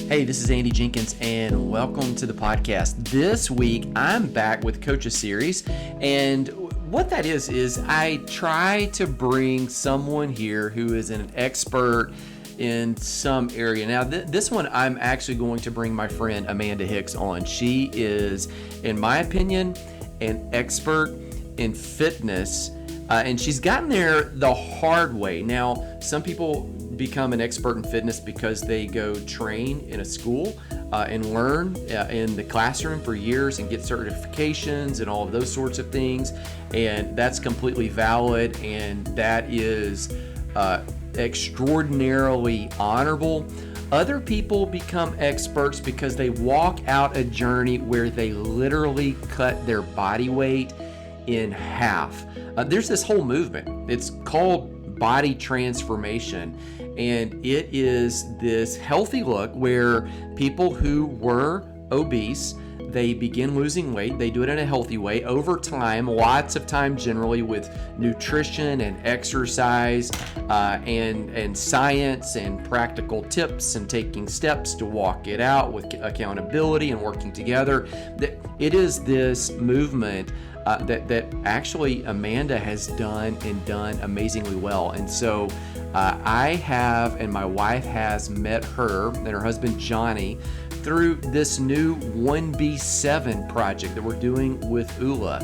Hey, this is Andy Jenkins, and welcome to the podcast. This week, I'm back with Coach's Series, and what that is I try to bring someone here who is an expert in some area. Now, this one, I'm actually going to bring my friend Amanda Hicks on. She is, in my opinion, an expert in fitness, and she's gotten there the hard way. Now, some people become an expert in fitness because they go train in a school and learn in the classroom for years and get certifications and all of those sorts of things, and that's completely valid, and that is extraordinarily honorable. Other people become experts because they walk out a journey where they literally cut their body weight in half. There's this whole movement. It's called body transformation, and it is this healthy look where people who were obese, they begin losing weight. They do it in a healthy way over time, lots of time generally with nutrition and exercise and science and practical tips and taking steps to walk it out with accountability and working together. It is this movement that actually Amanda has done amazingly well. And so I have, and my wife has met her and her husband Johnny through this new 1B7 project that we're doing with ULA.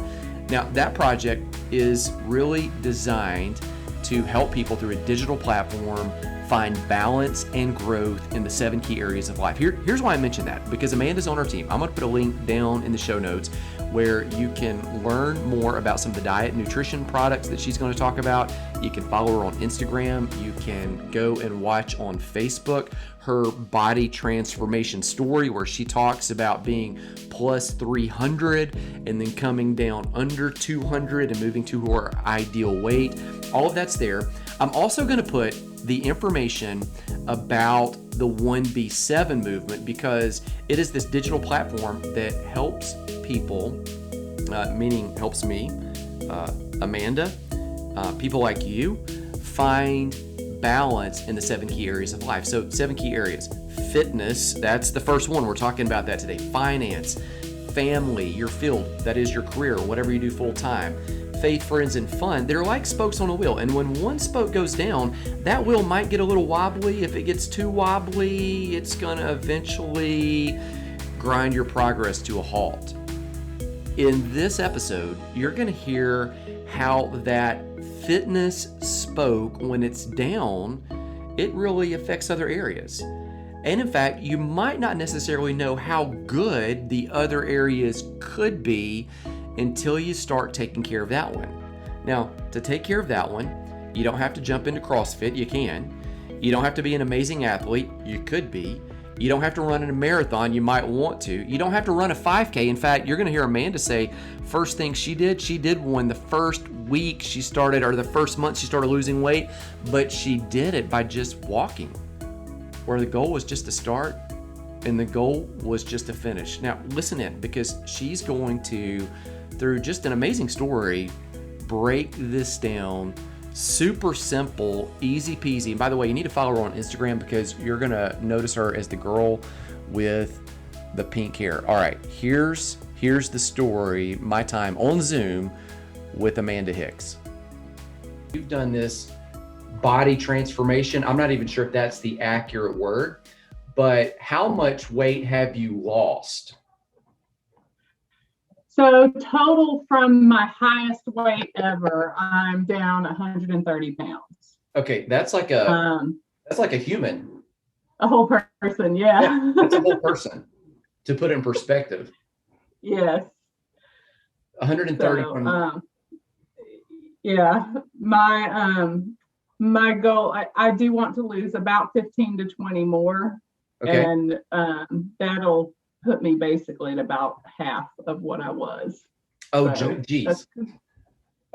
Now, that project is really designed to help people through a digital platform find balance and growth in the 7 key areas of life. Here's why I mention that, because Amanda's on our team. I'm going to put a link down in the show notes where you can learn more about some of the diet and nutrition products that she's going to talk about. You can follow her on Instagram. You can go and watch on Facebook her body transformation story, where she talks about being plus 300 and then coming down under 200 and moving to her ideal weight. All of that's there. I'm also going to put the information about the 1B7 movement, because it is this digital platform that helps people, meaning helps me, Amanda, people like you, find balance in the 7 key areas of life. So 7 key areas: fitness, that's the first one. We're talking about that today. Finance, family, your field, that is your career, whatever you do full time. Faith, friends, and fun. They're like spokes on a wheel, and when one spoke goes down, that wheel might get a little wobbly. If it gets too wobbly, it's gonna eventually grind your progress to a halt. In this episode, you're gonna hear how that fitness spoke, when it's down, it really affects other areas. And in fact, you might not necessarily know how good the other areas could be until you start taking care of that one. Now, to take care of that one, you don't have to jump into CrossFit. You can. You don't have to be an amazing athlete. You could be. You don't have to run in a marathon. You might want to. You don't have to run a 5K. In fact, you're going to hear Amanda say first thing she did one the first week she started, or the first month she started losing weight, but she did it by just walking, where the goal was just to start and the goal was just to finish. Now, listen in, because she's going to, through just an amazing story, break this down. Super simple, easy peasy. And by the way, you need to follow her on Instagram, because you're gonna notice her as the girl with the pink hair. All right, here's the story, my time on Zoom with Amanda Hicks. You've done this body transformation. I'm not even sure if that's the accurate word, but how much weight have you lost? So total from my highest weight ever, I'm down 130 pounds. Okay, that's like a human. A whole person, yeah. That's a whole person. To put it in perspective. Yes. 130. So, yeah, my goal, I do want to lose about 15 to 20 more. Okay. And that'll put me basically at about half of what I was. Oh, so, geez.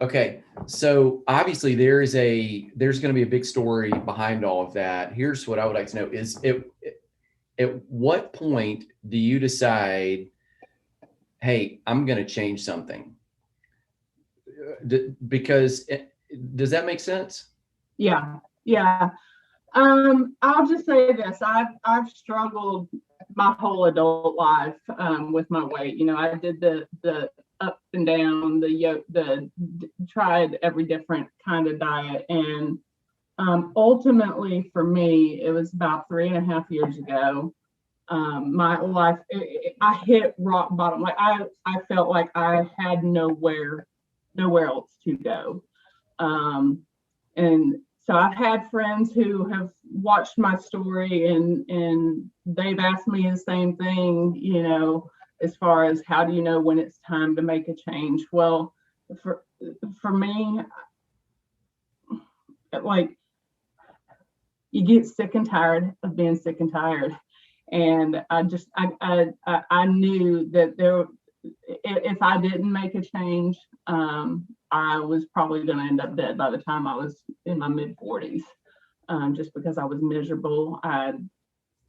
Okay. So obviously there's going to be a big story behind all of that. Here's what I would like to know is at what point do you decide, hey, I'm going to change something? Because does that make sense? Yeah. I'll just say this. I've struggled my whole adult life with my weight. You know, I did the up and down, tried every different kind of diet. And ultimately for me, it was about 3.5 years ago. My life, I hit rock bottom. Like I felt like I had nowhere else to go. And so I've had friends who have watched my story and they've asked me the same thing, you know, as far as how do you know when it's time to make a change? Well, for me, like, you get sick and tired of being sick and tired. And I knew that if I didn't make a change, I was probably going to end up dead by the time I was in my mid 40s, just because I was miserable. I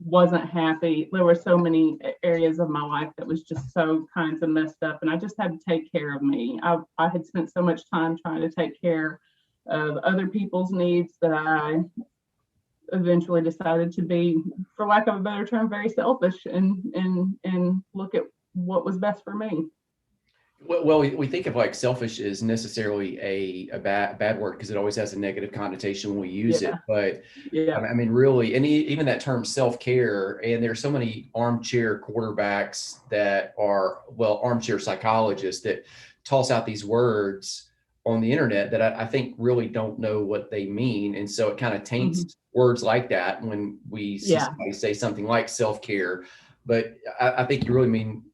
wasn't happy. There were so many areas of my life that was just so kinds of messed up, and I just had to take care of me. I had spent so much time trying to take care of other people's needs that I eventually decided to be, for lack of a better term, very selfish and look at what was best for me. Well, we think of like selfish as necessarily a bad word because it always has a negative connotation when we use it. But I mean, really, and even that term self-care, and there's so many armchair quarterbacks that are, well, armchair psychologists that toss out these words on the internet that I think really don't know what they mean. And so it kind of taints words like that when we see somebody say something like self-care. But I think you really mean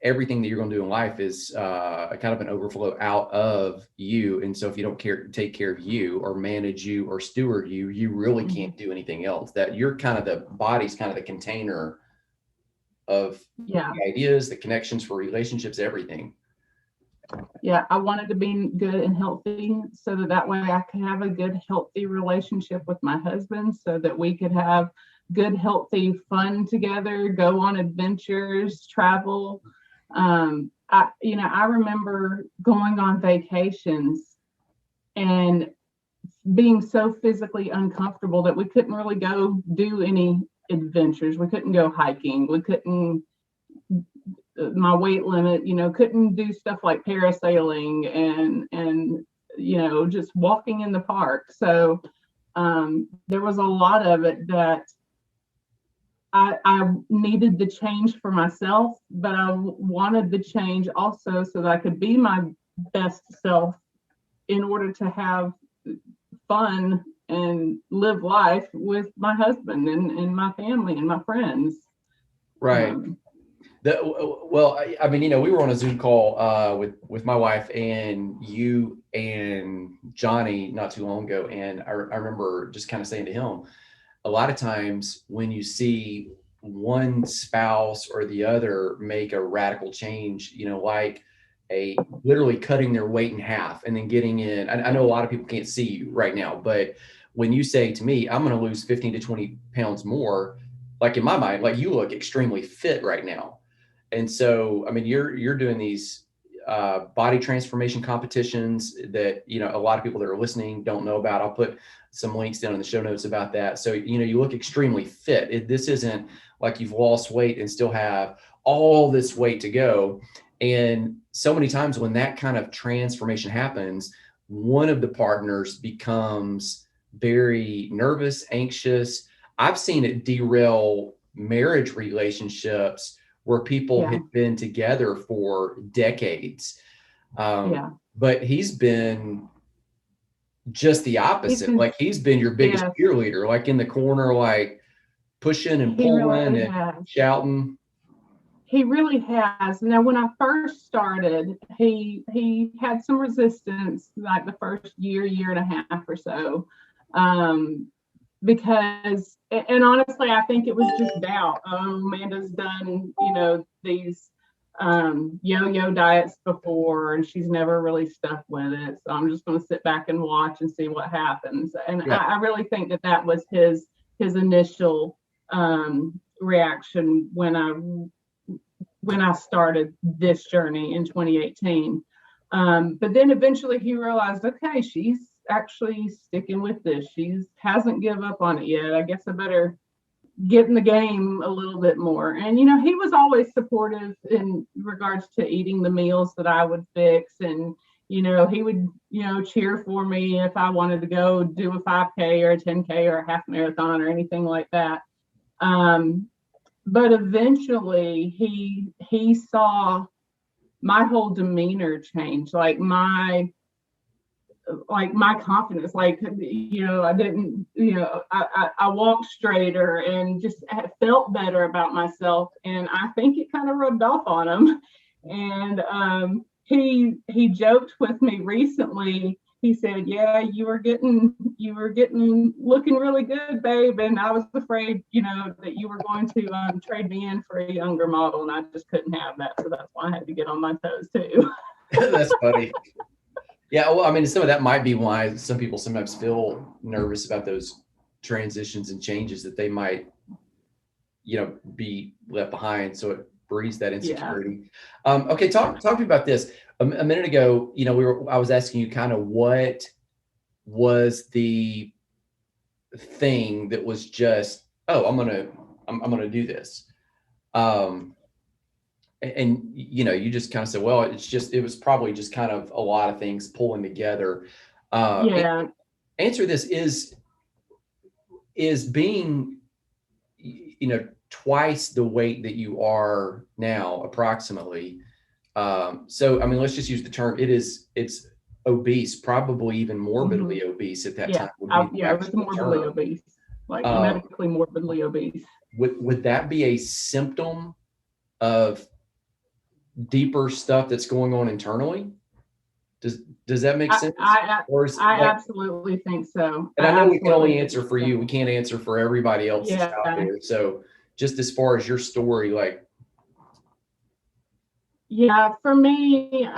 everything that you're going to do in life is a kind of an overflow out of you. And so if you don't take care of you or manage you or steward you, you really can't do anything else. That you're kind of the body's kind of the container of the ideas, the connections for relationships, everything. Yeah, I wanted to be good and healthy so that way I could have a good, healthy relationship with my husband, so that we could have good, healthy fun together, go on adventures, travel. I remember going on vacations and being so physically uncomfortable that we couldn't really go do any adventures. We couldn't go hiking. We couldn't, my weight limit, couldn't do stuff like parasailing and just walking in the park. So there was a lot of it that I needed the change for myself, but I wanted the change also so that I could be my best self in order to have fun and live life with my husband and my family and my friends. Right. Well, I mean, we were on a Zoom call with my wife and you and Johnny not too long ago. And I remember just kind of saying to him, a lot of times when you see one spouse or the other make a radical change, like literally cutting their weight in half and then getting in, I know a lot of people can't see you right now, but when you say to me, I'm going to lose 15 to 20 pounds more, like in my mind, like you look extremely fit right now. And so, I mean, you're doing these body transformation competitions that, a lot of people that are listening don't know about. I'll put some links down in the show notes about that. So, you look extremely fit. This isn't like you've lost weight and still have all this weight to go. And so many times when that kind of transformation happens, one of the partners becomes very nervous, anxious. I've seen it derail marriage relationships where people had been together for decades. But he's been just the opposite. He's been your biggest cheerleader, like in the corner, like pushing and pulling and shouting. He really has. Now, when I first started, he had some resistance, like the first year and a half or so. Because, and honestly, I think it was just doubt. Amanda's done, these yo-yo diets before, and she's never really stuck with it. So I'm just going to sit back and watch and see what happens. And I really think that was his initial reaction when I started this journey in 2018. But then eventually he realized, okay, she's actually sticking with this. She hasn't given up on it yet. I guess I better get in the game a little bit more. And, you know, he was always supportive in regards to eating the meals that I would fix. And, you know, he would, you know, cheer for me if I wanted to go do a 5K or a 10K or a half marathon or anything like that. But eventually he saw my whole demeanor change, like my confidence, like, you know, I didn't, you know, I walked straighter and just felt better about myself. And I think it kind of rubbed off on him. And he joked with me recently. He said, "Yeah, you were getting looking really good, babe. And I was afraid, you know, that you were going to trade me in for a younger model, and I just couldn't have that. So that's why I had to get on my toes too." That's funny. Yeah, well, I mean, some of that might be why some people sometimes feel nervous about those transitions and changes, that they might, you know, be left behind. So it breeds that insecurity. Yeah. Okay, talk to me about this. A minute ago, you know, I was asking you kind of what was the thing that was just, oh, I'm gonna do this. And you know, you just kind of said, well, it was probably just kind of a lot of things pulling together. Yeah. Answer this: is being, you know, twice the weight that you are now, approximately. So, I mean, let's just use the term. It's obese, probably even morbidly obese at that time. It was morbidly obese, like medically morbidly obese. Would that be a symptom of deeper stuff that's going on internally? Does that make sense? I absolutely think so. And I know we can only answer for you. We can't answer for everybody else that's out there. So just as far as your story, like. Yeah, for me,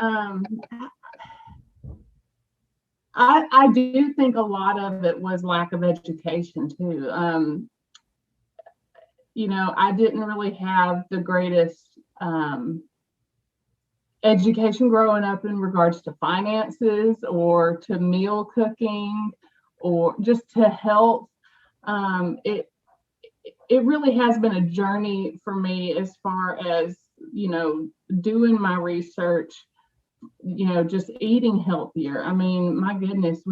I do think a lot of it was lack of education too. You know, I didn't really have the greatest education growing up in regards to finances or to meal cooking or just to health. It really has been a journey for me as far as, you know, doing my research, you know, just eating healthier. I mean, my goodness,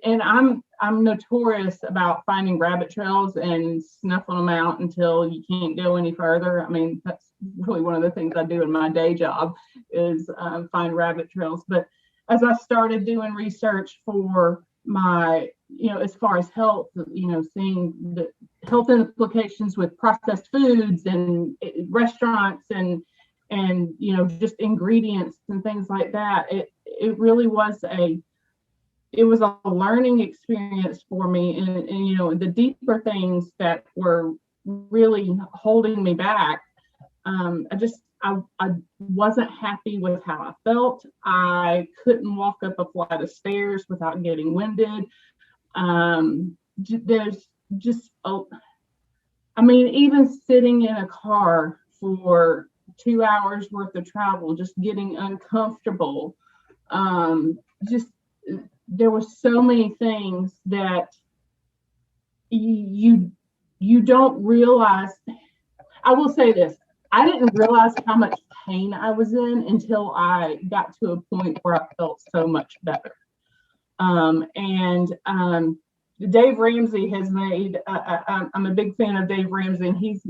I'm notorious about finding rabbit trails and snuffing them out until you can't go any further. I mean, that's really one of the things I do in my day job is find rabbit trails. But as I started doing research for my, you know, as far as health, you know, seeing the health implications with processed foods and restaurants and you know, just ingredients and things like that, it really was a learning experience for me. And you know, the deeper things that were really holding me back, I wasn't happy with how I felt. I couldn't walk up a flight of stairs without getting winded. There's just I mean, even sitting in a car for 2 hours worth of travel, just getting uncomfortable. Just there were so many things that you don't realize. I will say this: I didn't realize how much pain I was in until I got to a point where I felt so much better. Dave Ramsey has made. I'm a big fan of Dave Ramsey, and he's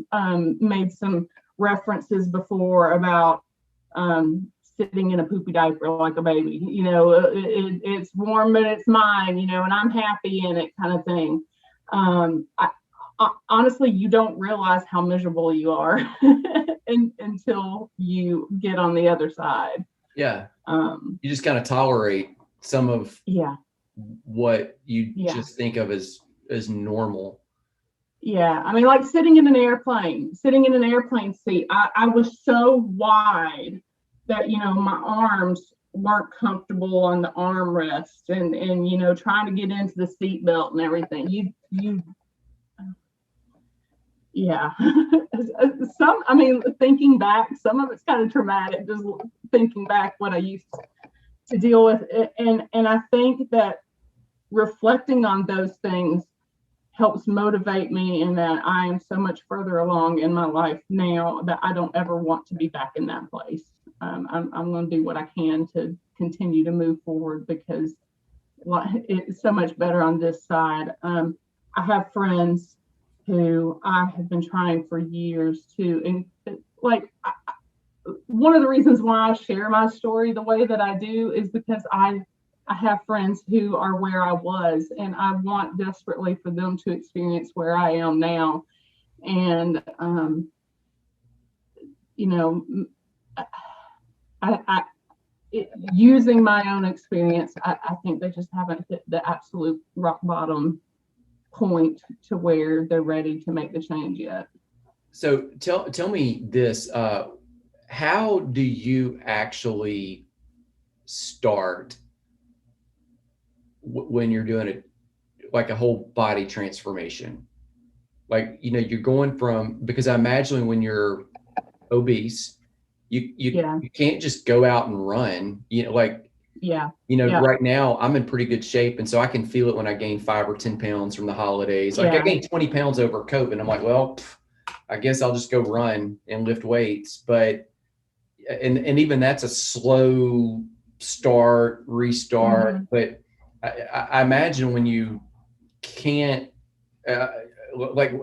made some references before about sitting in a poopy diaper like a baby. You know, it's warm but it's mine, you know, and I'm happy in it, kind of thing. Honestly, you don't realize how miserable you are until you get on the other side. Yeah. You just kind of tolerate some of what you just think of as normal. Yeah, I mean, like sitting in an airplane seat, I was so wide that, you know, my arms weren't comfortable on the armrest and you know, trying to get into the seat belt and everything. I mean, thinking back, some of it's kind of traumatic, just thinking back what I used to deal with. And I think that reflecting on those things helps motivate me in that I am so much further along in my life now that I don't ever want to be back in that place. I'm going to do what I can to continue to move forward, because it's so much better on this side. I have friends who I have been trying for years to, and like, one of the reasons why I share my story the way that I do is because I have friends who are where I was, and I want desperately for them to experience where I am now. And, you know, using my own experience, I think they just haven't hit the absolute rock bottom point to where they're ready to make the change yet. So tell me this, how do you actually start when you're doing it, like a whole body transformation? Like, you're going from, because I imagine when you're obese, you can't just go out and run, like, right now I'm in pretty good shape. And so I can feel it when I gain 5 or 10 pounds from the holidays. Like I gained 20 pounds over COVID, and I'm like, well, I guess I'll just go run and lift weights. But, and even that's a slow start, restart. Mm-hmm. But I imagine when you can't, like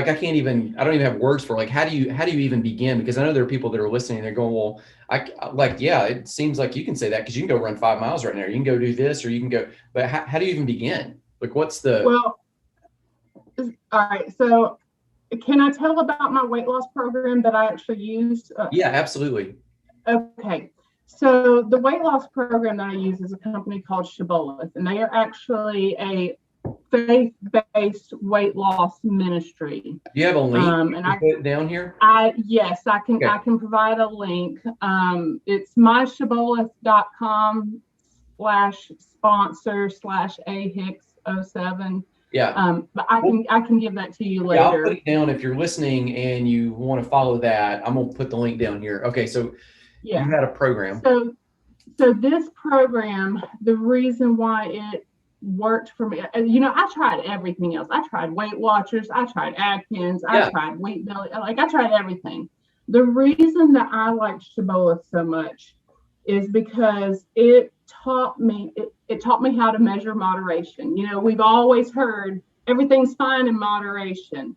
I don't even have words for, like, how do you even begin? Because I know there are people that are listening, they're going, well, it seems like you can say that because you can go run 5 miles right now. You can go do this, or you can go, but how do you even begin? Like, what's the... Well, all right. So can I tell about my weight loss program that I actually used? Yeah, absolutely. Okay. So the weight loss program that I use is a company called Shibboleth, and they are actually a faith-based weight loss ministry. Do you have a link? And I put it down here. Yes, I can. Okay. I can provide a link. It's myshibboleth.com/sponsor/ahicks07. Yeah. But I can give that to you later. Yeah, I'll put it down if you're listening and you want to follow that. I'm gonna put the link down here. Okay, so you had a program. So this program, the reason why it worked for me, I tried everything else. I tried Weight Watchers, I tried Atkins, I tried Wheat Belly, like I tried everything. The reason that I liked Shibboleth so much is because it taught me how to measure moderation. We've always heard everything's fine in moderation.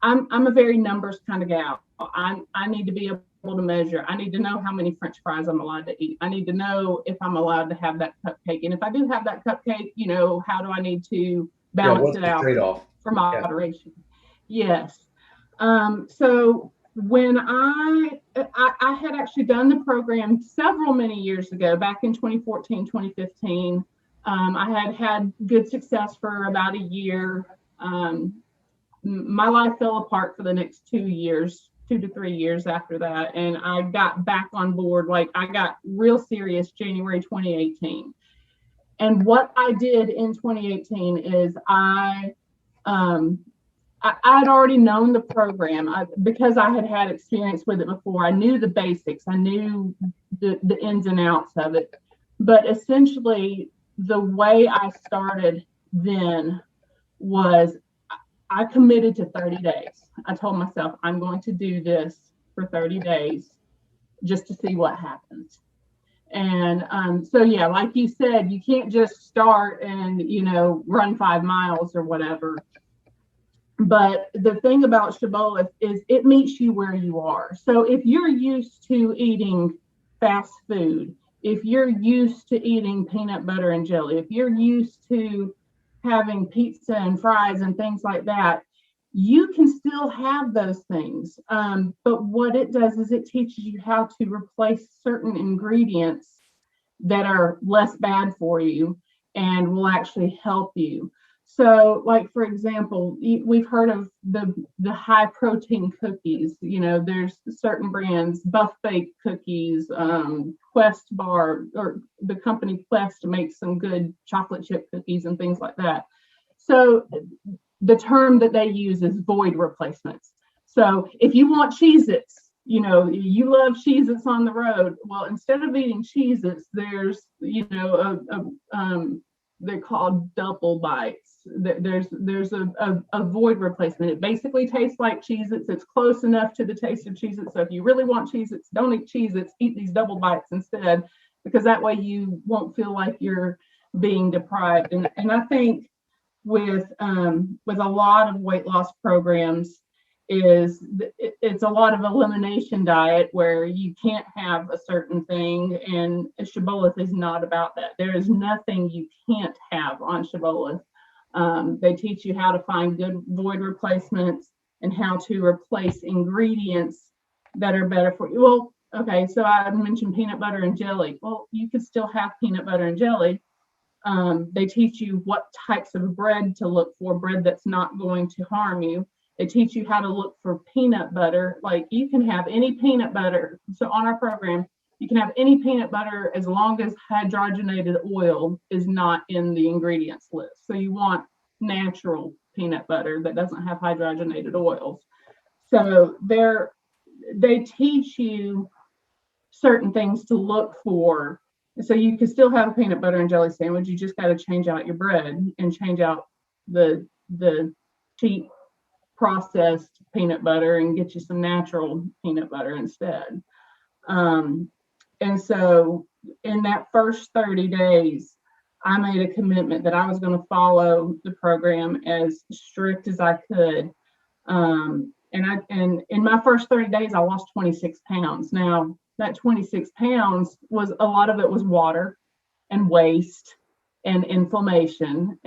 I'm a very numbers kind of gal. I need to be able to measure. I need to know how many French fries I'm allowed to eat. I need to know if I'm allowed to have that cupcake. And if I do have that cupcake, how do I need to balance it out for moderation? Yes. So when I had actually done the program many years ago, back in 2014, 2015, I had good success for about a year. My life fell apart for the next 2 to 3 years after that. And I got back on board, like I got real serious January 2018. And what I did in 2018 is I'd already known the program because I had experience with it before. I knew the basics. I knew the ins and outs of it. But essentially, the way I started then was I committed to 30 days. I told myself, I'm going to do this for 30 days just to see what happens. And like you said, you can't just start and, run 5 miles or whatever. But the thing about Shibboleth is it meets you where you are. So if you're used to eating fast food, if you're used to eating peanut butter and jelly, if you're used to having pizza and fries and things like that, you can still have those things. But what it does is it teaches you how to replace certain ingredients that are less bad for you and will actually help you. So, like, for example, we've heard of the high protein cookies. There's certain brands, Buff Bake cookies, Quest bar, or the company Quest makes some good chocolate chip cookies and things like that. So the term that they use is void replacements. So if you want Cheez-Its, you love Cheez-Its on the road. Well, instead of eating Cheez-Its, there's, they're called double bites. There's a void replacement. It basically tastes like Cheez-Its. It's close enough to the taste of Cheez-Its. So if you really want Cheez-Its, don't eat Cheez-Its, eat these double bites instead, because that way you won't feel like you're being deprived. And I think with a lot of weight loss programs it's a lot of elimination diet where you can't have a certain thing, and Shibboleth is not about that. There is nothing you can't have on Shibboleth. They teach you how to find good void replacements and how to replace ingredients that are better for you. Well, okay, so I mentioned peanut butter and jelly. Well, you could still have peanut butter and jelly. They teach you what types of bread to look for, bread that's not going to harm you. They teach you how to look for peanut butter. Like, you can have any peanut butter. So on our program, you can have any peanut butter as long as hydrogenated oil is not in the ingredients list. So you want natural peanut butter that doesn't have hydrogenated oils. So they teach you certain things to look for. So you can still have a peanut butter and jelly sandwich. You just got to change out your bread and change out the cheap processed peanut butter and get you some natural peanut butter instead. And so in that first 30 days, I made a commitment that I was going to follow the program as strict as I could. And in my first 30 days, I lost 26 pounds. Now, that 26 pounds was, a lot of it was water and waste and inflammation.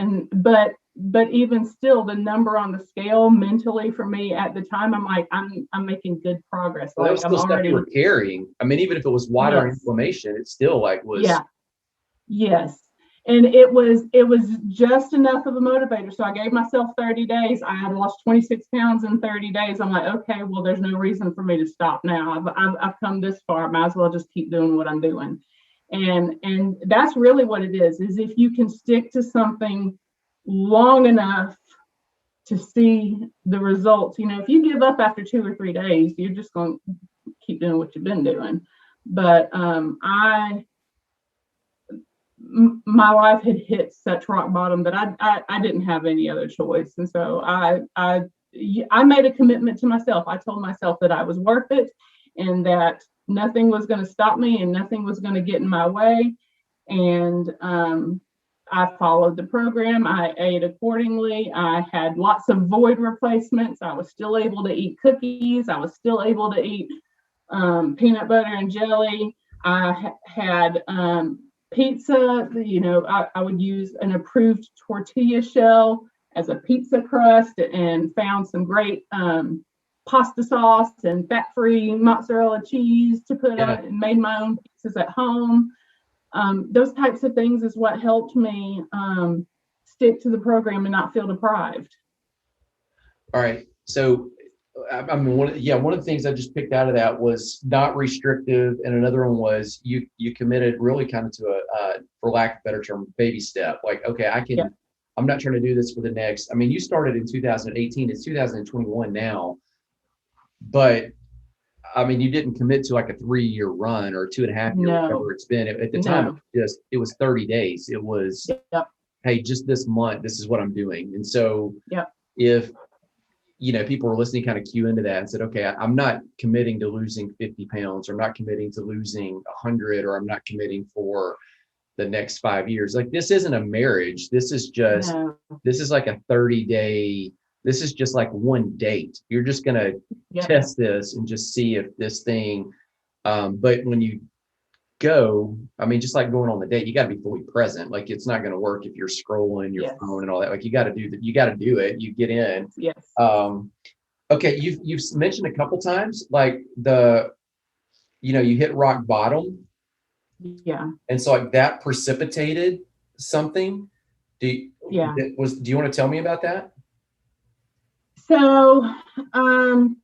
But even still, the number on the scale mentally for me at the time, I'm like, I'm making good progress. Well, like, that was still stuff you were carrying. I mean, even if it was water and inflammation, it still was. Yeah. Yes. And it was just enough of a motivator. So I gave myself 30 days. I had lost 26 pounds in 30 days. I'm like, okay, well, there's no reason for me to stop now. I've come this far. I might as well just keep doing what I'm doing. And that's really what it is if you can stick to something long enough to see the results. If you give up after 2 or 3 days, you're just going to keep doing what you've been doing. But my life had hit such rock bottom that I didn't have any other choice. And so I made a commitment to myself. I told myself that I was worth it and that nothing was going to stop me and nothing was going to get in my way. And I followed the program. I ate accordingly. I had lots of void replacements. I was still able to eat cookies. I was still able to eat peanut butter and jelly. I had pizza. I would use an approved tortilla shell as a pizza crust and found some great pasta sauce and fat-free mozzarella cheese to put on it, and made my own pizzas at home. Those types of things is what helped me stick to the program and not feel deprived. All right. So, I mean, one of the things I just picked out of that was not restrictive, and another one was you committed really kind of to a, for lack of a better term, baby step. Like, okay, I can. Yeah. I'm not trying to do this for the next. I mean, you started in 2018. It's 2021 now, but I mean, you didn't commit to like a 3-year run or 2.5 years, whatever it's been. At the time, it was 30 days. It was, hey, just this month, this is what I'm doing. And so if, people were listening, kind of cue into that and said, okay, I'm not committing to losing 50 pounds, or I'm not committing to losing 100, or I'm not committing for the next 5 years. Like, this isn't a marriage. This is just, this is like a 30-day. This is just like one date. You're just going to test this and just see if this thing, but when you go, I mean, just like going on the date, you got to be fully present. Like, it's not going to work if you're scrolling your phone and all that. Like, you got to do that. You got to do it. You get in. Yes. Okay. You've mentioned a couple times, like you hit rock bottom. Yeah. And so like that precipitated something. Do you want to tell me about that? So, trying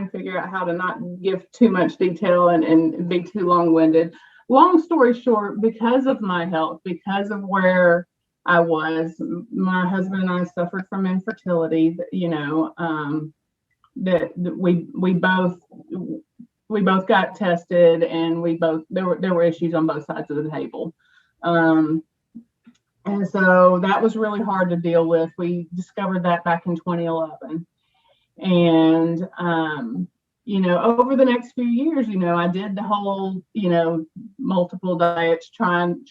to figure out how to not give too much detail and be too long-winded. Long story short, because of my health, because of where I was, my husband and I suffered from infertility, that we both got tested, and there were issues on both sides of the table. And so that was really hard to deal with. We discovered that back in 2011. And, over the next few years, I did the whole, multiple diets, trying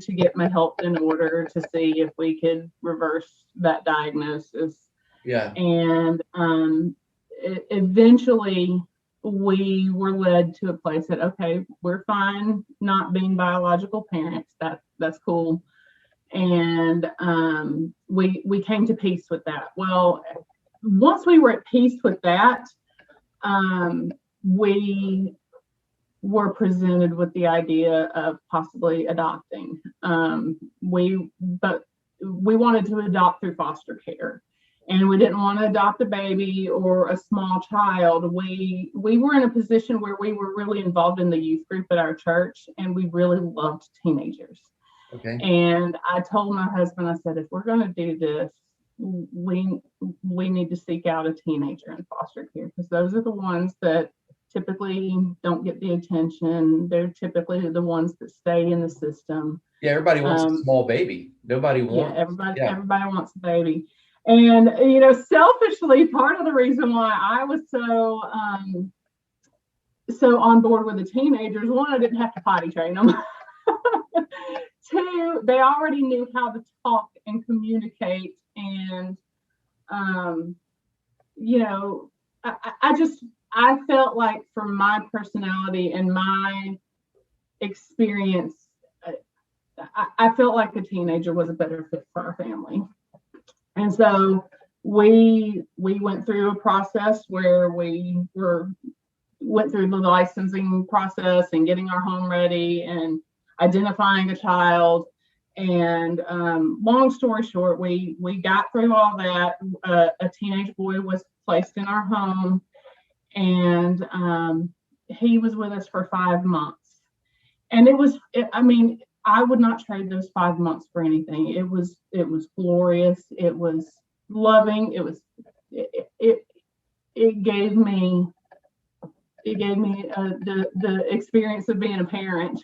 to get my health in order to see if we could reverse that diagnosis. Yeah. And eventually we were led to a place that, okay, we're fine not being biological parents. That's cool. And we came to peace with that. Well, once we were at peace with that, we were presented with the idea of possibly adopting. But we wanted to adopt through foster care, and we didn't want to adopt a baby or a small child. We were in a position where we were really involved in the youth group at our church, and we really loved teenagers. Okay. And I told my husband, I said, if we're going to do this, we need to seek out a teenager in foster care, because those are the ones that typically don't get the attention. They're typically the ones that stay in the system. Yeah, everybody wants a small baby. Nobody wants. Yeah, everybody wants a baby. And selfishly, part of the reason why I was so on board with the teenagers, one, I didn't have to potty train them. Two, they already knew how to talk and communicate. And, I felt like, from my personality and my experience, I felt like a teenager was a better fit for our family. And so we went through a process where we went through the licensing process and getting our home ready and identifying a child. And long story short, we got through all that. A teenage boy was placed in our home, and he was with us for 5 months. And I would not trade those 5 months for anything. It was glorious. It was loving. It gave me the experience of being a parent.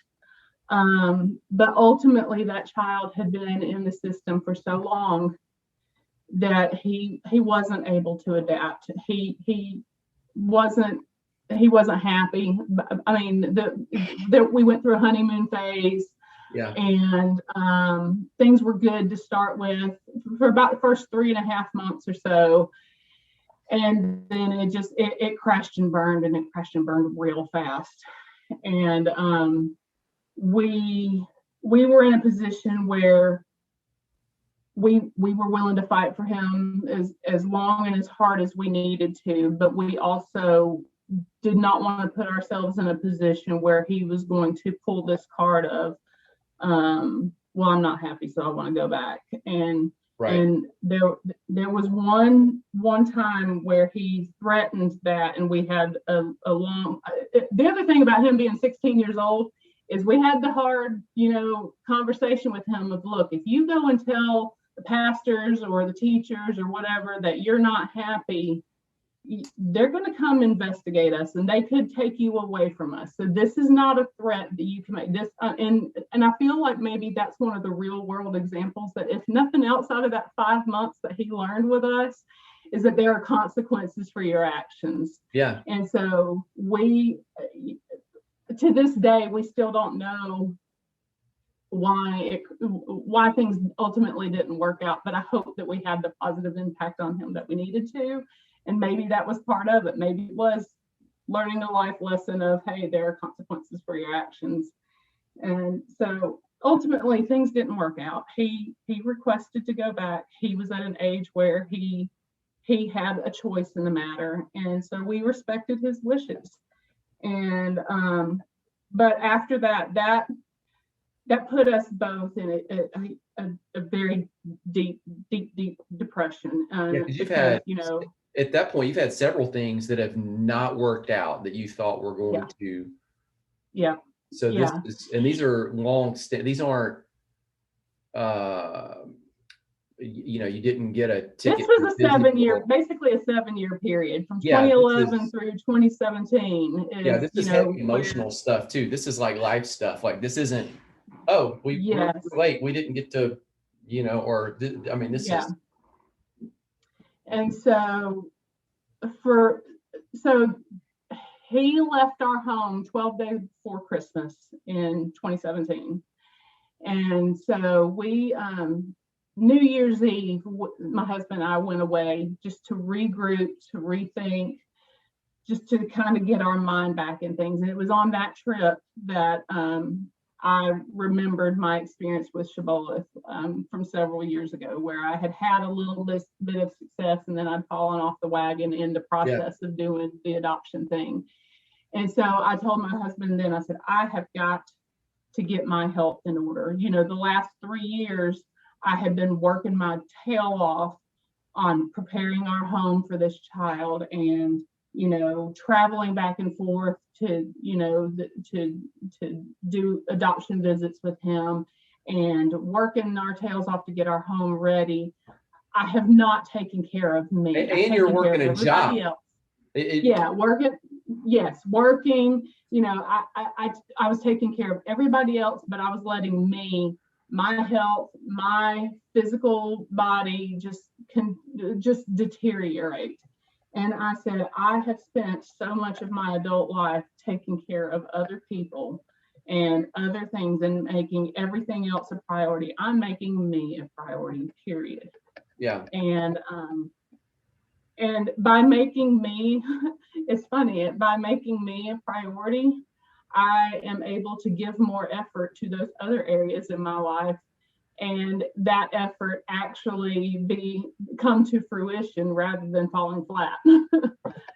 But ultimately, that child had been in the system for so long that he wasn't able to adapt. He wasn't happy. I mean, we went through a honeymoon phase. Yeah. And things were good to start with for about the first 3.5 months or so. And then it crashed and burned, and it crashed and burned real fast. And we were in a position where we were willing to fight for him as long and as hard as we needed to, but we also did not want to put ourselves in a position where he was going to pull this card of, well, I'm not happy, so I want to go back. And right. And there was one time where he threatened that, and we had a long. The other thing about him being 16 years old is we had the hard, conversation with him of, look, if you go and tell the pastors or the teachers or whatever that you're not happy, they're going to come investigate us, and they could take you away from us. So this is not a threat that you can make. This and I feel like maybe that's one of the real world examples, that if nothing else out of that 5 months that he learned with us, is that there are consequences for your actions. Yeah. And so to this day, we still don't know why things ultimately didn't work out, but I hope that we had the positive impact on him that we needed to. And maybe that was part of it. Maybe it was learning a life lesson of, hey, there are consequences for your actions. And so ultimately things didn't work out. He requested to go back. He was at an age where he had a choice in the matter. And so we respected his wishes. And but after that put us both in a very deep depression. Yeah, because you've had, at that point, you've had several things that have not worked out that you thought were going to. Yeah. So this is, and these are these aren't, you didn't get a ticket. This was basically a 7-year period from 2011 through 2017. This is heavy emotional stuff too. This is like life stuff. Like, this isn't, we were late. We didn't get to or I mean, this Yeah. is. And for so he left our home 12 days before Christmas in 2017. And so we, New Year's Eve, my husband and I went away just to regroup, to rethink, just to kind of get our mind back in things. And it was on that trip that I remembered my experience with Shibboleth from several years ago, where I had had a little bit of success and then I'd fallen off the wagon in the process of doing the adoption thing. And so I told my husband then, I said, I have got to get my health in order. The last 3 years, I had been working my tail off on preparing our home for this child and, traveling back and forth to, to do adoption visits with him and working our tails off to get our home ready. I have not taken care of me. And you're working a job. Working. Yes, working. I was taking care of everybody else, but I was letting my health, my physical body just deteriorate. And I said, I have spent so much of my adult life taking care of other people and other things and making everything else a priority. I'm making me a priority, period. Yeah. And by making me, it's funny, by making me a priority, I am able to give more effort to those other areas in my life, and that effort actually come to fruition rather than falling flat.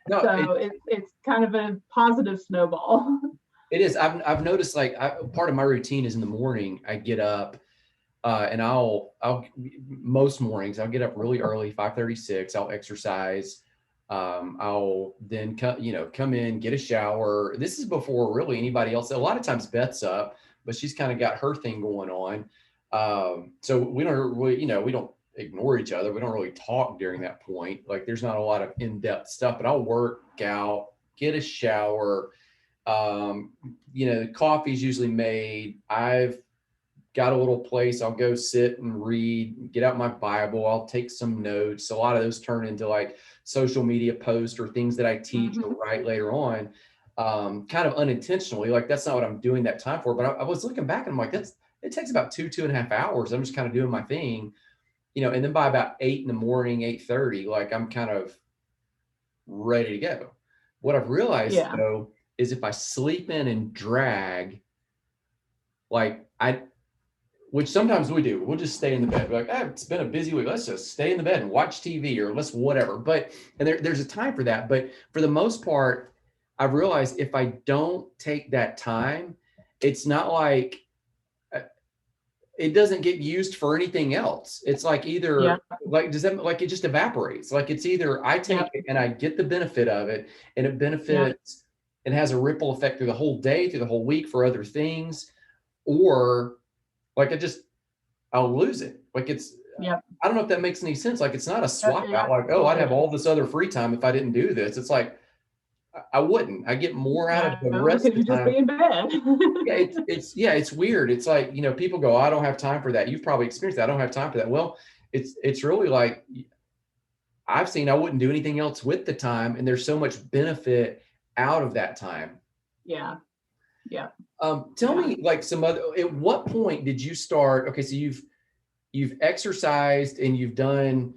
No, so it's kind of a positive snowball. It is. I've noticed, like, part of my routine is in the morning I get up and I'll most mornings I'll get up really early, 5:36. I'll exercise. I'll then come in, get a shower. This is before really anybody else. A lot of times Beth's up, but she's kind of got her thing going on. So we don't really, we don't ignore each other. We don't really talk during that point. Like, there's not a lot of in-depth stuff, but I'll work out, get a shower. The coffee's usually made. I've got a little place. I'll go sit and read, get out my Bible. I'll take some notes. A lot of those turn into like social media posts or things that I teach or write later on, kind of unintentionally. Like, that's not what I'm doing that time for. But I was looking back and I'm like, it takes about 2.5 hours. I'm just kind of doing my thing, and then by about 8 in the morning, 8:30, like, I'm kind of ready to go. What I've realized though, is if I sleep in and drag, like which sometimes we do, we'll just stay in the bed. We're like, it's been a busy week. Let's just stay in the bed and watch TV or let's whatever. And there's a time for that. But for the most part, I've realized if I don't take that time, it's not like, it doesn't get used for anything else. It's like either like, it just evaporates. Like, it's either I take it and I get the benefit of it and it benefits and has a ripple effect through the whole day, through the whole week for other things, or like I'll lose it. Like, it's, I don't know if that makes any sense. Like, it's not a swap out. Like, I'd have all this other free time if I didn't do this. It's like, I wouldn't. I get more out of the rest of the time. Just be in bed. It's weird. It's like, people go, I don't have time for that. You've probably experienced that. I don't have time for that. Well, it's really like, I've seen I wouldn't do anything else with the time, and there's so much benefit out of that time. Yeah. Tell me, like, at what point did you start? Okay, so you've exercised and you've done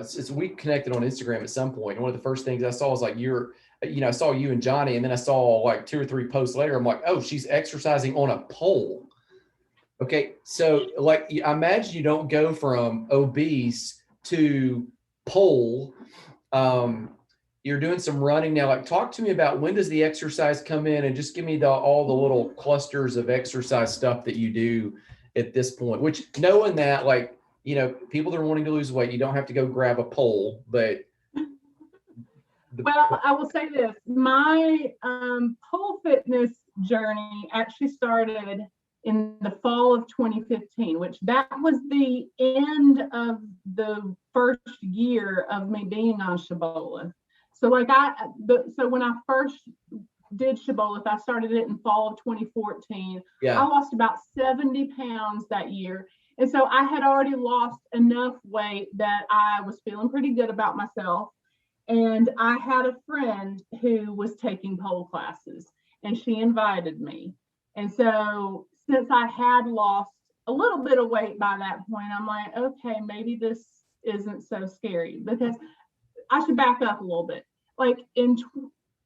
since we connected on Instagram at some point, and one of the first things I saw was like I saw you and Johnny, and then I saw like 2 or 3 posts later, I'm like, oh, she's exercising on a pole. Okay, so like, I imagine you don't go from obese to pole. You're doing some running now. Like, talk to me about, when does the exercise come in, and just give me all the little clusters of exercise stuff that you do at this point, which, knowing that, like, people that are wanting to lose weight, you don't have to go grab a pole, but. Well, I will say this, my pole fitness journey actually started in the fall of 2015, which that was the end of the first year of me being on Shibboleth. So like so when I first did Shibboleth. I started it in fall of 2014. I Yeah. lost about 70 pounds that year. And so I had already lost enough weight that I was feeling pretty good about myself. And I had a friend who was taking pole classes, and she invited me. And so since I had lost a little bit of weight by that point, I'm like, okay, maybe this isn't so scary, because I should back up a little bit. Like in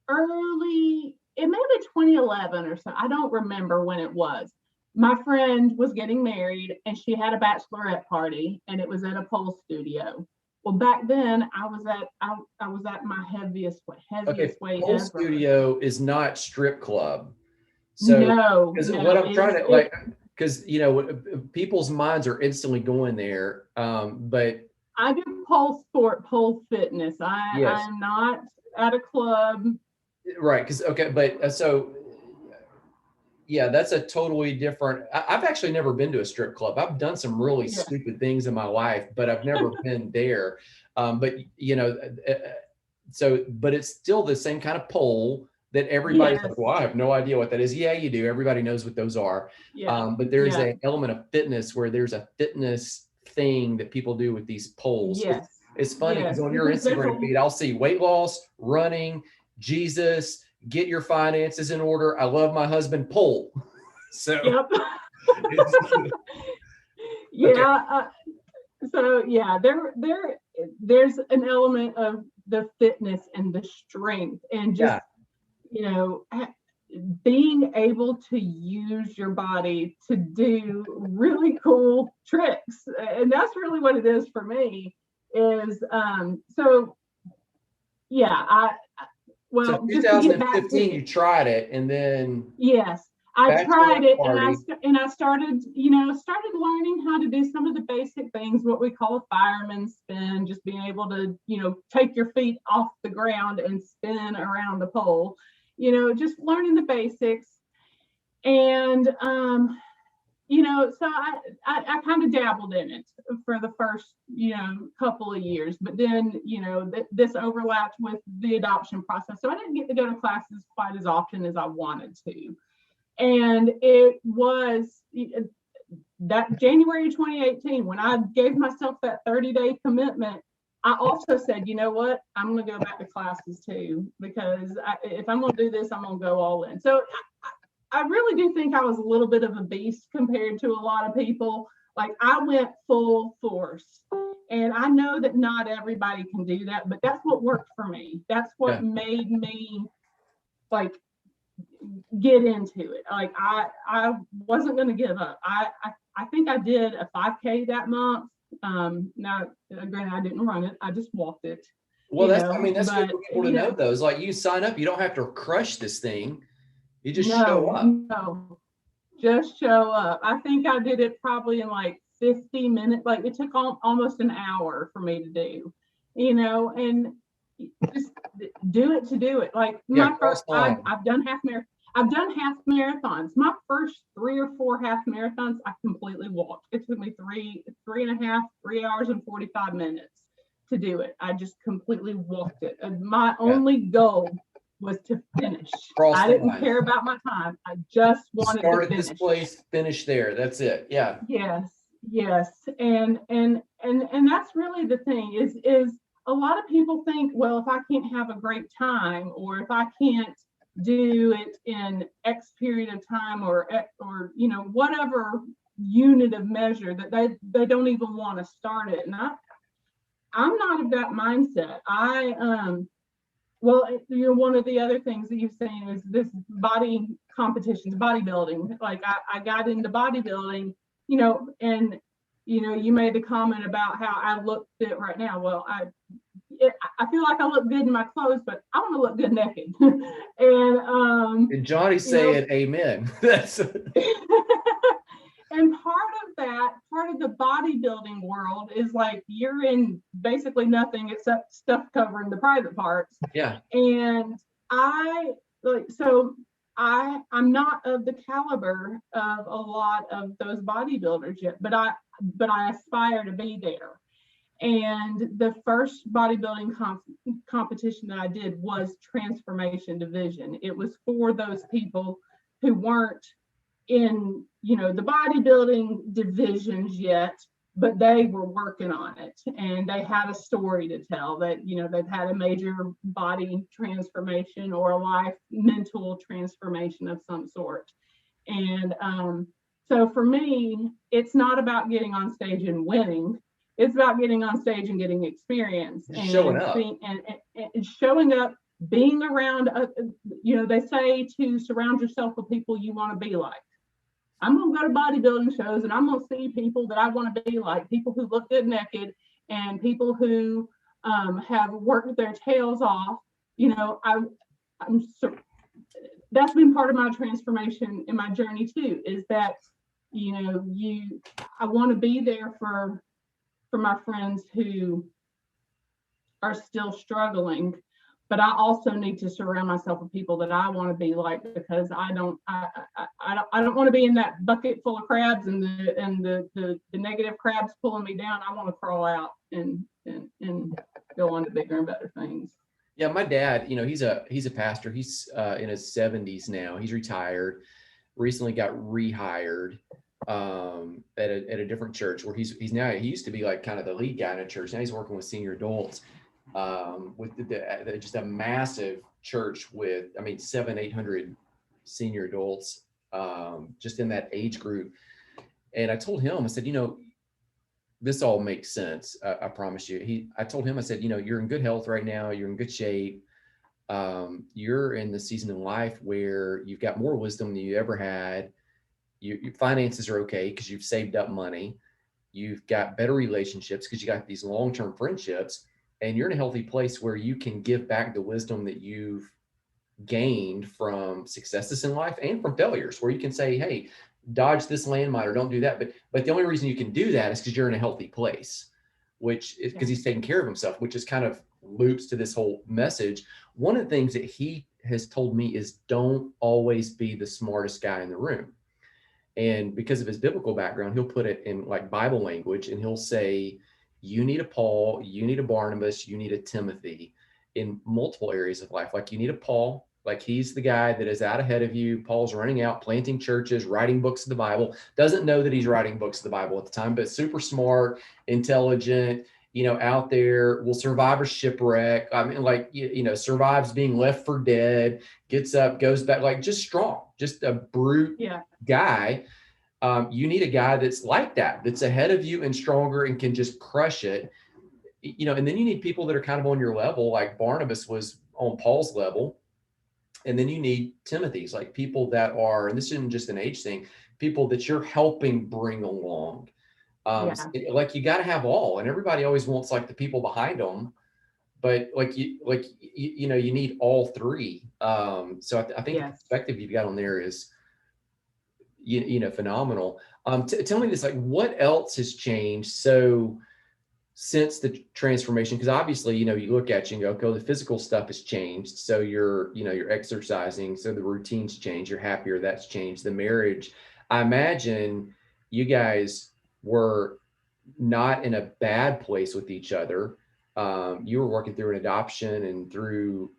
it may be 2011 or so. I don't remember when it was. My friend was getting married, and she had a bachelorette party, and it was at a pole studio. Well, back then I was at my Okay. heaviest weight Pole ever. studio is not strip club. So, No, because what no, I'm trying to like, because people's minds are instantly going there. But I do pole sport, pole fitness. yes, I'm not at a club. right. Because okay, but so yeah, that's a totally different. I've actually never been to a strip club. I've done some really Yeah, stupid things in my life, but I've never been there. But so but it's still the same kind of pole that everybody's yes, like, well, I have no idea what that is. Yeah, you do. Everybody knows what those are. yeah, But there's yeah, an element of fitness where there's a fitness thing that people do with these poles. yes, It's funny because yes, on your because there's Instagram feed, I'll see weight loss, running, Jesus, get your finances in order. I love my husband, pole. So yep. okay, Yeah. So yeah, there's an element of the fitness and the strength, and just yeah, you know being able to use your body to do really cool tricks, and that's really what it is for me. Is so yeah, so well, just to get back to 2015, you tried it, and then yes, I tried bachelorette it, and party. I started, started learning how to do some of the basic things, what we call a fireman spin, just being able to, take your feet off the ground and spin around the pole, just learning the basics. And so I kind of dabbled in it for the first, couple of years, but then, this overlapped with the adoption process. So I didn't get to go to classes quite as often as I wanted to. And it was that January 2018, when I gave myself that 30-day commitment, I also said, you know what, I'm going to go back to classes too, because if I'm going to do this, I'm going to go all in. So I really do think I was a little bit of a beast compared to a lot of people. Like I went full force. And I know that not everybody can do that, but that's what worked for me. That's what Yeah. made me like get into it. Like I wasn't going to give up. I think I did a 5K that month. Now, granted, I didn't run it. I just walked it. Well, that's good But for people to know those. Like you sign up, you don't have to crush this thing. You just show no, up. no, just show up. I think I did it probably in like 50 minutes. Like it took almost an hour for me to do, and just do it to do it. Like Yeah, my cross first, line. I've done half marathons. My first 3 or 4 half marathons, I completely walked. It took me 3 hours and 45 minutes to do it. I just completely walked it. And my Yeah, only goal was to finish. cross I the didn't line. care about my time. I just wanted to Start at this finish. place, finish there. That's it. Yeah. Yes, yes. And that's really the thing is a lot of people think, well, if I can't have a great time, or if I can't do it in X period of time, or whatever unit of measure, that they don't even want to start it. And I'm not of that mindset. Well, one of the other things that you're saying is this body competitions, bodybuilding. Like I got into bodybuilding, and you made the comment about how I look fit right now. Well, I feel like I look good in my clothes, but I want to look good naked. And Johnny's saying amen. That's and part of the bodybuilding world is like you're in basically nothing except stuff covering the private parts. yeah. And I'm not of the caliber of a lot of those bodybuilders yet, but I aspire to be there. And the first bodybuilding competition that I did was transformation division. It was for those people who weren't in, the bodybuilding divisions yet, but they were working on it, and they had a story to tell that, they've had a major body transformation or a life mental transformation of some sort. And so for me, it's not about getting on stage and winning. It's about getting on stage and getting experience and showing up. And showing up, being around, they say to surround yourself with people you want to be like. I'm going to go to bodybuilding shows and I'm going to see people that I want to be like, people who look good naked and people who have worked their tails off. That's been part of my transformation in my journey too, is that, I want to be there for my friends who are still struggling, but I also need to surround myself with people that I want to be like, because I don't want to be in that bucket full of crabs and the negative crabs pulling me down. I want to crawl out and go on to bigger and better things. Yeah, my dad, he's a pastor. He's in his 70s now. He's retired. Recently got rehired at a different church where he's now. He used to be like kind of the lead guy in a church. Now he's working with senior adults with just a massive church with 700-800 senior adults just in that age group. And I told him, I said, this all makes sense. I promise you. I told him, I said, you're in good health right now. You're in good shape. You're in the season in life where you've got more wisdom than you ever had. Your finances are okay because you've saved up money. You've got better relationships because you got these long-term friendships, and you're in a healthy place where you can give back the wisdom that you've gained from successes in life and from failures, where you can say, hey, dodge this landmine or don't do that. But the only reason you can do that is because you're in a healthy place, which is because he's taking care of himself, which is kind of loops to this whole message. One of the things that he has told me is don't always be the smartest guy in the room. And because of his biblical background, he'll put it in like Bible language, and he'll say, you need a Paul, you need a Barnabas, you need a Timothy in multiple areas of life. Like you need a Paul, like he's the guy that is out ahead of you. Paul's running out, planting churches, writing books of the Bible, doesn't know that he's writing books of the Bible at the time, but super smart, intelligent, out there, will survive a shipwreck. Survives being left for dead, gets up, goes back, like just strong, just a brute guy. You need a guy that's like that, that's ahead of you and stronger and can just crush it. And then you need people that are kind of on your level, like Barnabas was on Paul's level. And then you need Timothy's, like people that are, and this isn't just an age thing, people that you're helping bring along. Like you got to have all, and everybody always wants like the people behind them, but you need all three. So I think the perspective you've got on there is, phenomenal. Tell me this, like what else has changed? So since the transformation, because obviously, you look at you and go, okay, the physical stuff has changed. So you're exercising. So the routines change. You're happier. That's changed. The marriage, I imagine you guys were not in a bad place with each other. You were working through an adoption and through,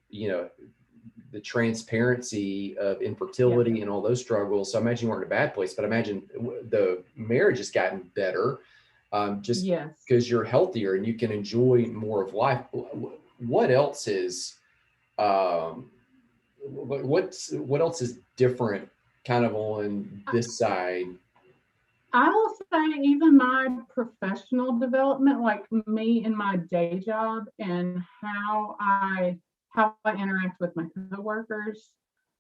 the transparency of infertility and all those struggles. So I imagine you weren't in a bad place, but I imagine the marriage has gotten better just because you're healthier and you can enjoy more of life. What else is, what else is different kind of on this side? I will say even my professional development, like me in my day job and how I interact with my coworkers,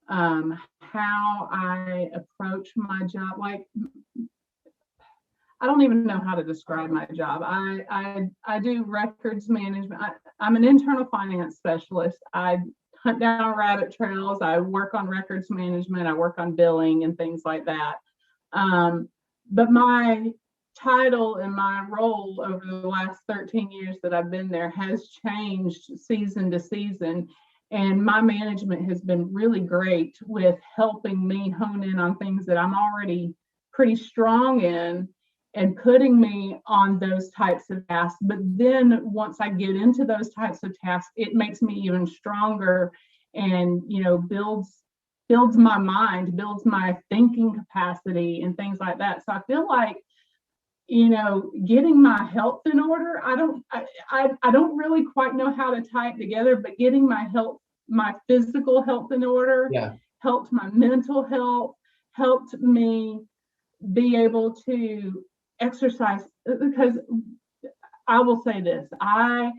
how I approach my job. Like, I don't even know how to describe my job. I do records management. I'm an internal finance specialist. I hunt down rabbit trails. I work on records management. I work on billing and things like that. But my title and my role over the last 13 years that I've been there has changed season to season. And my management has been really great with helping me hone in on things that I'm already pretty strong in and putting me on those types of tasks. But then once I get into those types of tasks, it makes me even stronger, and builds my mind, builds my thinking capacity and things like that. So I feel like, getting my health in order, I don't really quite know how to tie it together, but getting my physical health in order, Yeah. helped my mental health, helped me be able to exercise. Because I will say this, I'm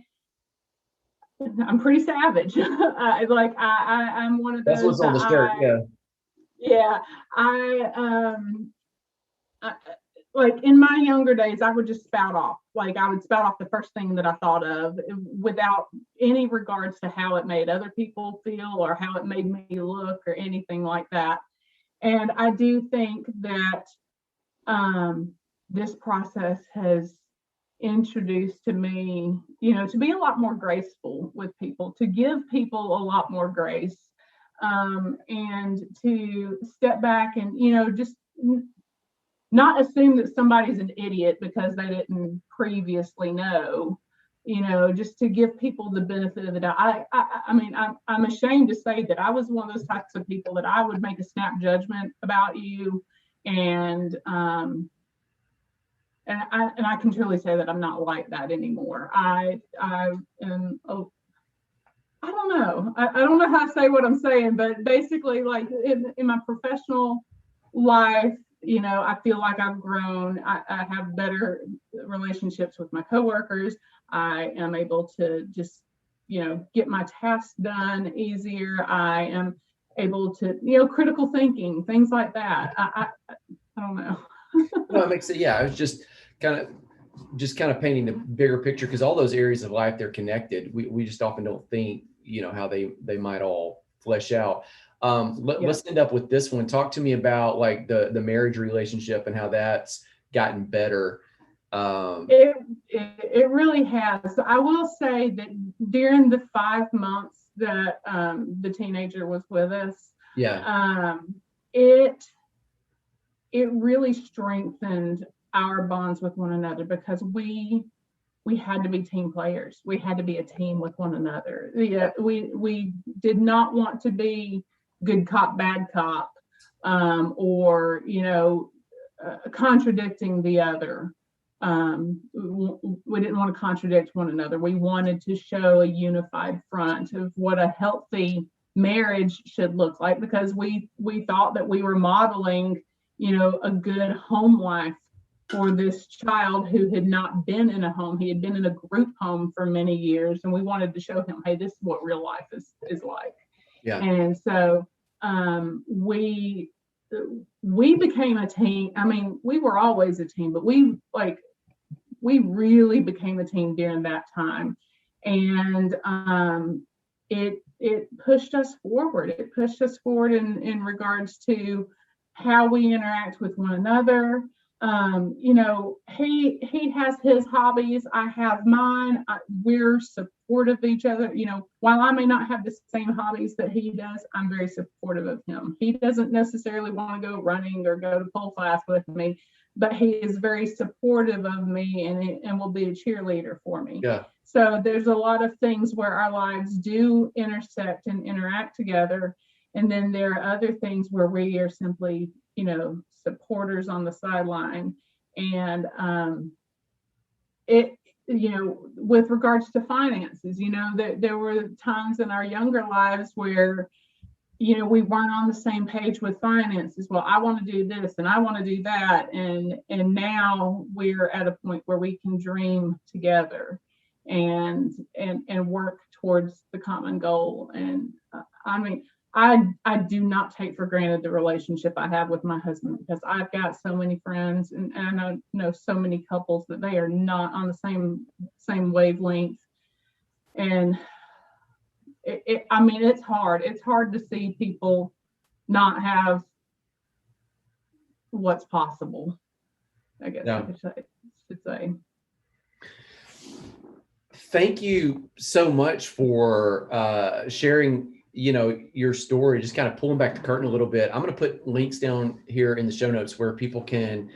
pretty savage. I'm one of That's those what's on that the shirt. Yeah. yeah, I, like in my younger days, I would just spout off. Like I would spout off the first thing that I thought of without any regards to how it made other people feel or how it made me look or anything like that. And I do think that this process has introduced to me, to be a lot more graceful with people, to give people a lot more grace, and to step back and, just not assume that somebody's an idiot because they didn't previously know, just to give people the benefit of the doubt. I mean, I'm ashamed to say that I was one of those types of people that I would make a snap judgment about you, and I can truly say that I'm not like that anymore. I am. Oh, I don't know. I don't know how to say what I'm saying, but basically, like in my professional life, I feel like I've grown. I have better relationships with my coworkers. I am able to just, get my tasks done easier. I am able to, critical thinking, things like that. I don't know. No, it makes it. Yeah, I was just kind of painting the bigger picture, because all those areas of life, they're connected. We just often don't think, how they might all flesh out. Let's end up with this one. Talk to me about like the marriage relationship and how that's gotten better. It really has. So I will say that during the 5 months that the teenager was with us, Yeah. It really strengthened our bonds with one another, because we had to be team players. We had to be a team with one another. Yeah, we did not want to be good cop, bad cop, or contradicting the other. We didn't want to contradict one another. We wanted to show a unified front of what a healthy marriage should look like, because we thought that we were modeling, a good home life for this child who had not been in a home. He had been in a group home for many years, and we wanted to show him, hey, this is what real life is like. Yeah. And so we became a team. I mean, we were always a team, but we really became a team during that time. And it pushed us forward. It pushed us forward in regards to how we interact with one another. He has his hobbies, I have mine. We're supportive of each other. While I may not have the same hobbies that he does, I'm very supportive of him. He doesn't necessarily want to go running or go to pole class with me, but he is very supportive of me, and will be a cheerleader for me. Yeah. So there's a lot of things where our lives do intersect and interact together. And then there are other things where we are simply, supporters on the sideline. And with regards to finances, there were times in our younger lives where, we weren't on the same page with finances. Well, I want to do this and I want to do that. And now we're at a point where we can dream together and work towards the common goal. And I mean, I do not take for granted the relationship I have with my husband, because I've got so many friends, and I know so many couples that they are not on the same wavelength. And it's hard. It's hard to see people not have what's possible, I guess. Yeah. I should say. Thank you so much for sharing, your story, just kind of pulling back the curtain a little bit. I'm going to put links down here in the show notes where people can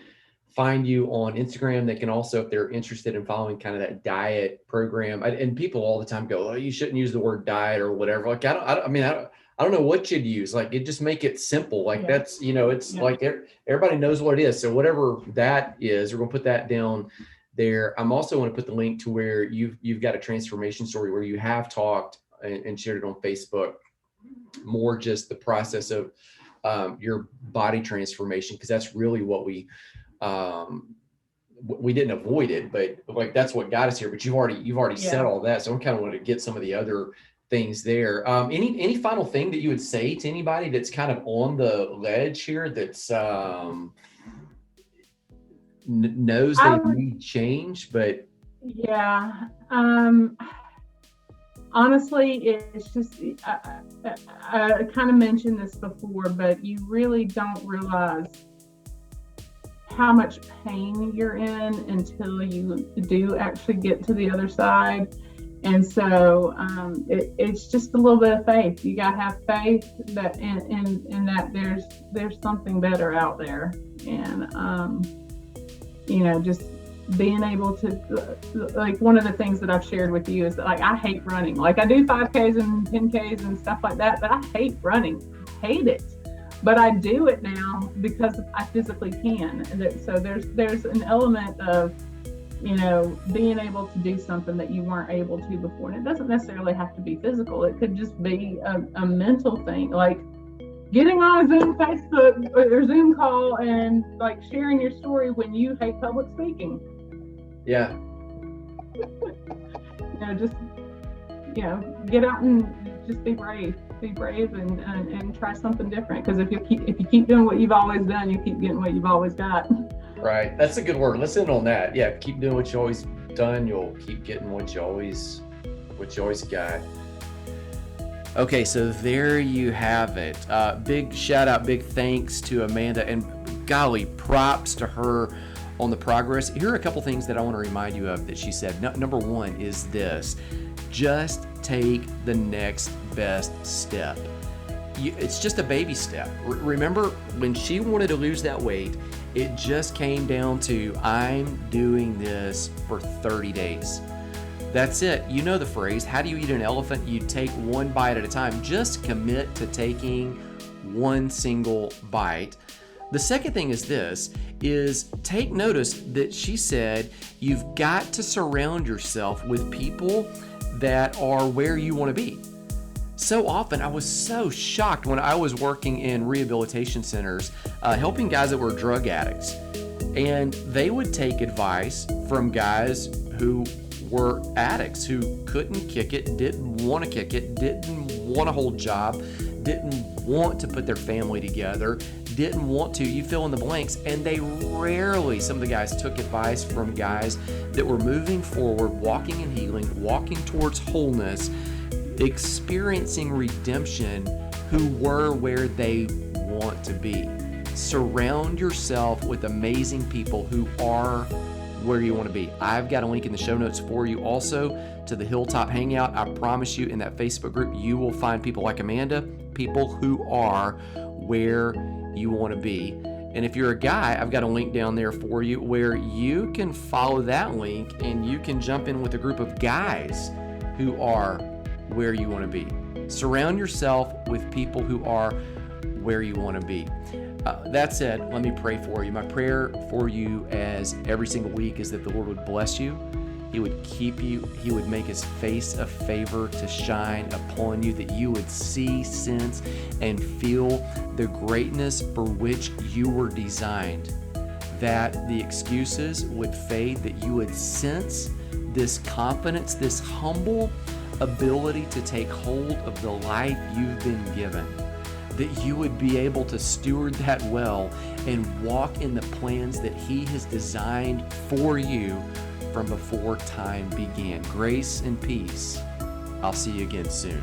find you on Instagram. They can also, if they're interested in following kind of that diet program, and people all the time go, oh, you shouldn't use the word diet or whatever. Like, I don't know what you'd use. Like, it just make it simple. Like that's, it's like everybody knows what it is. So whatever that is, we're going to put that down there. I'm also going to put the link to where you've got a transformation story where you have talked and shared it on Facebook, more just the process of your body transformation, because that's really what we didn't avoid it, but like that's what got us here. But you've already said all that, so I kind of want to get some of the other things there. Any final thing that you would say to anybody that's kind of on the ledge here, that's knows they need change, but honestly, it's just, I kind of mentioned this before, but you really don't realize how much pain you're in until you do actually get to the other side. And so it's just a little bit of faith. You got to have faith that in that there's something better out there. And, just being able to, like, one of the things that I've shared with you is that, like, I hate running. Like, I do 5Ks and 10Ks and stuff like that, but I hate running. I hate it. But I do it now because I physically can. And so there's an element of, being able to do something that you weren't able to before. And it doesn't necessarily have to be physical. It could just be a mental thing, like getting on a Zoom Facebook or Zoom call and like sharing your story when you hate public speaking. Yeah. Just, get out and just be brave and try something different. Because if you keep doing what you've always done, you keep getting what you've always got. Right. That's a good word. Let's end on that. Yeah. Keep doing what you always done. You'll keep getting what you always got. Okay. So there you have it. Big shout out, big thanks to Amanda, and golly, props to her on the progress. Here are a couple things that I want to remind you of that she said. Number one is this: just take the next best step. It's just a baby step. Remember when she wanted to lose that weight, it just came down to, I'm doing this for 30 days. That's it. You know the phrase, how do you eat an elephant? You take one bite at a time. Just commit to taking one single bite. The second thing is take notice that she said you've got to surround yourself with people that are where you want to be. So often, I was so shocked when I was working in rehabilitation centers, helping guys that were drug addicts. And they would take advice from guys who were addicts, who couldn't kick it, didn't want to kick it, didn't want a whole job, didn't want to put their family together, didn't want to, you fill in the blanks. And they rarely, some of the guys took advice from guys that were moving forward, walking in healing, walking towards wholeness, experiencing redemption, who were where they want to be. Surround yourself with amazing people who are where you want to be. I've got a link in the show notes for you also to the Hilltop Hangout. I promise you, in that Facebook group, you will find people like Amanda, people who are where you want to be. And if you're a guy, I've got a link down there for you where you can follow that link and you can jump in with a group of guys who are where you want to be. Surround yourself with people who are where you want to be. That said, let me pray for you. My prayer for you as every single week is that the Lord would bless you. He would keep you. He would make his face of favor to shine upon you, that you would see, sense, and feel the greatness for which you were designed, that the excuses would fade, that you would sense this confidence, this humble ability to take hold of the life you've been given, that you would be able to steward that well and walk in the plans that he has designed for you from before time began. Grace and peace. I'll see you again soon.